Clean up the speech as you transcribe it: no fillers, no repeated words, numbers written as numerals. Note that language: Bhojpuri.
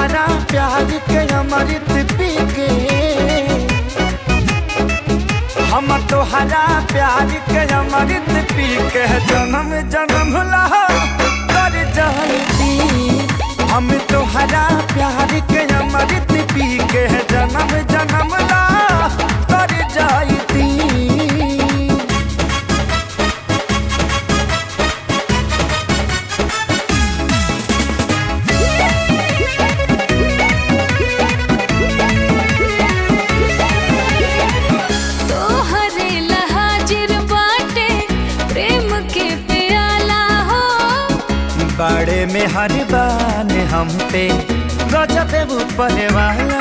तोहरा प्यार के अमृत पी के, हम तोहरा प्यार के अमृत पी के जन्म जन्म ला कर जाती। हम तोहरा प्यार के अमृत पी के जन्म जन्म ला कर जाती। बड़े में हर बान हम पे गजब ऊपर वाला।